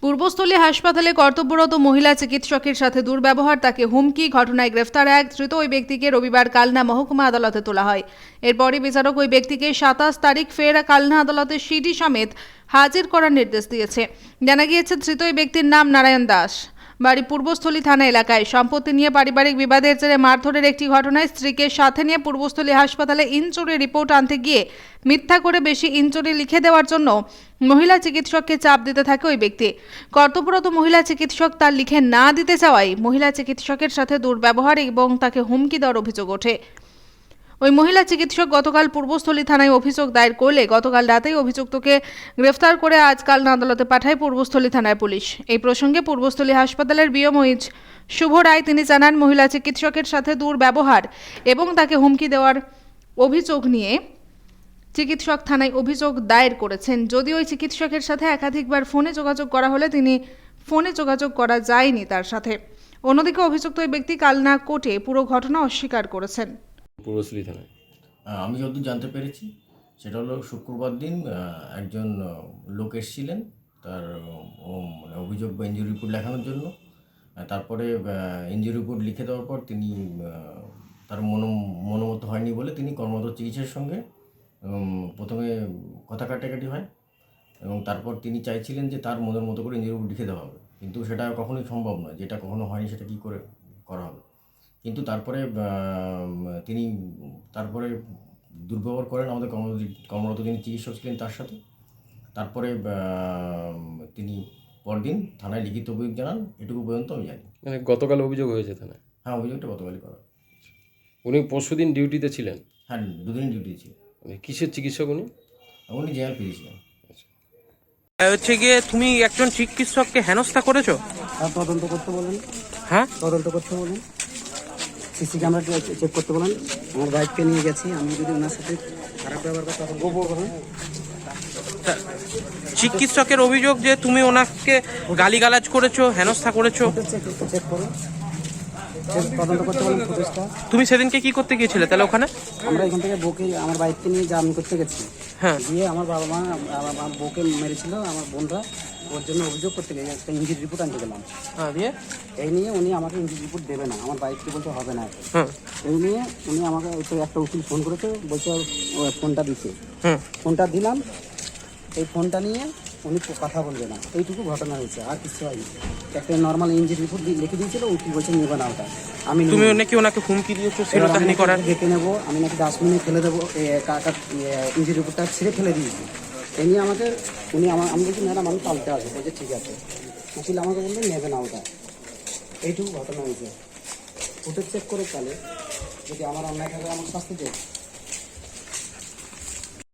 পূর্বস্থলী হাসপাতালে কর্তব্যরত মহিলা চিকিৎসকের সাথে দুর্ব্যবহার, তাকে হুমকি, ঘটনায় গ্রেফতার এক ধৃত ওই ব্যক্তিকে রবিবার কালনা মহকুমা আদালতে তোলা হয়। এরপরই বিচারক ওই ব্যক্তিকে 27 তারিখ ফের কালনা আদালতে সিডি সমেত হাজির করার নির্দেশ দিয়েছে। জানা গিয়েছে, ধৃত ওই ব্যক্তির নাম নারায়ণ দাস, বাড়ি পূর্বস্থলী থানা এলাকায়। সম্পত্তি নিয়ে পারিবারিক বিবাদের জেরে মারধরের একটি ঘটনায় স্ত্রীকে সাথে নিয়ে পূর্বস্থলী হাসপাতালে ইনজুরি রিপোর্ট আনতে গিয়ে মিথ্যা করে বেশি ইনজুরি লিখে দেওয়ার জন্য মহিলা চিকিৎসককে চাপ দিতে থাকে ওই ব্যক্তি। কর্তব্যরত মহিলা চিকিৎসক তার লিখে না দিতে চাওয়ায় মহিলা চিকিৎসকের সাথে দুর্ব্যবহার এবং তাকে হুমকি দেওয়ার অভিযোগ ওঠে। ওই মহিলা চিকিৎসক গতকাল পূর্বস্থলী থানায় অভিযোগ দায়ের করলে গতকাল রাতেই অভিযুক্তকে গ্রেফতার করে আজ কালনা আদালতে পাঠায় পূর্বস্থলী থানার পুলিশ। এই প্রসঙ্গে পূর্বস্থলী হাসপাতালের বিএমওইচ শুভ রায় তিনি জানান, মহিলা চিকিৎসকের সাথে দুর্ব্যবহার এবং তাকে হুমকি দেওয়ার অভিযোগ নিয়ে চিকিৎসক থানায় অভিযোগ দায়ের করেছেন। যদিও ওই চিকিৎসকের সাথে একাধিকবার ফোনে যোগাযোগ করা হলে তিনি ফোনে যোগাযোগ করা যায়নি তার সাথে। অন্যদিকে অভিযুক্ত ওই ব্যক্তি কালনা কোর্টে পুরো ঘটনা অস্বীকার করেছেন। পূর্বস্থলী থানায় আমি যতদূর জানতে পেরেছি সেটা হলো শুক্রবার দিন একজন লোক এসেছিলেন তার মানে অভিযোগ বা ইনজুরি রিপোর্ট লেখানোর জন্য। তারপরে ইনজুরি রিপোর্ট লিখে দেওয়ার পর তিনি তার মনোমত হয়নি বলে তিনি কর্মরত চিকিৎসার সঙ্গে প্রথমে কথা কাটাকাটি হয় এবং তারপর তিনি চাইছিলেন যে তার মনের মতো করে ইনজুরি রিপোর্ট লিখে দেওয়া হবে, কিন্তু সেটা কখনোই সম্ভব নয়। যেটা কখনো হয়নি সেটা কী করে করা হবে। কিন্তু তারপরে তিনি দুর্ব্যবহার করেন আমাদের কর্মরত যিনি চিকিৎসক ছিলেন তার সাথে। তারপরে তিনি পরদিন থানায় লিখিত অভিযোগ জানান, এটুকু পর্যন্ত আমি জানি। মানে গতকাল অভিযোগ হয়েছে থানায়? হ্যাঁ, অভিযোগটা গতকালই করা। উনি পরশুদিন ডিউটিতে ছিলেন? হ্যাঁ, দুদিন ডিউটি ছিল। মানে কিসের চিকিৎসক উনি? উনি জেনারেল ফিজিশিয়ান। হচ্ছে গিয়ে তুমি একজন চিকিৎসককে হেনস্থা করেছো? আর তদন্ত করতে বলেন। হ্যাঁ, তদন্ত করতে বলেন, সিসি ক্যামেরা চেক করতে বলেন। আমার বাইককে নিয়ে গেছি, আমি যদি ওনার সাথে খারাপ ব্যবহার করতে তখন গোবর করেন। চিকিৎসকের অভিযোগ যে তুমি ওনাকে গালিগালাজ করেছো, হেনস্থা করেছো। চেক করুন, তদন্ত করতে বলেন ফুটেজটা। তুমি সেদিনকে কি করতে গিয়েছিলে তাহলে ওখানে? আমরা এখান থেকে বউকে আমার বাইককে নিয়ে জার্নি করতে গেছি। হ্যাঁ, গিয়ে আমার বাবা মা আমার বউকে মেরেছিল, আমার বোনরা, ওর জন্য অভিযোগ করতে গেছে, একটা ইঞ্জুরি রিপোর্ট আনতে গেলাম। হ্যাঁ, দিয়ে এই নিয়ে উনি আমাকে ইঞ্জুরি রিপোর্ট দেবে না, আমার বাইককে বলতে হবে না। হ্যাঁ, এই নিয়ে উনি আমাকে একটা উকিল ফোন করেছে, বলছে ফোনটা দিচ্ছে। হ্যাঁ, ফোনটা দিলাম, এই ফোনটা নিয়ে উনি কথা বলবে না, এইটুকু ঘটনা হয়েছে, আর কিছু হয়নি। একটা নর্মাল ইঞ্জুরি রিপোর্ট লিখে দিয়েছিল, উকিল বলছে নেবে না ওটা। আমি তুমি নাকি ওনাকে হুমকি দিয়েছো শ্লীলতাহানি করার? দেখে নেবো, আমি নাকি ডাস্টবিনে ফেলে দেবো, ইঞ্জুরি রিপোর্টটা ছিঁড়ে ফেলে দিয়েছি। এই নিয়ে আমাকে আমি বলছি ম্যাডাম আমি পাল্টে আসবো, বলছে ঠিক আছে। উকিল আমাকে বললেন নেবে না ওটা, এইটুকু ঘটনা হয়েছে। ফুটেজ চেক করে তাহলে যদি আমার অন্যায় থাকে আমার শাস্তি দেয়।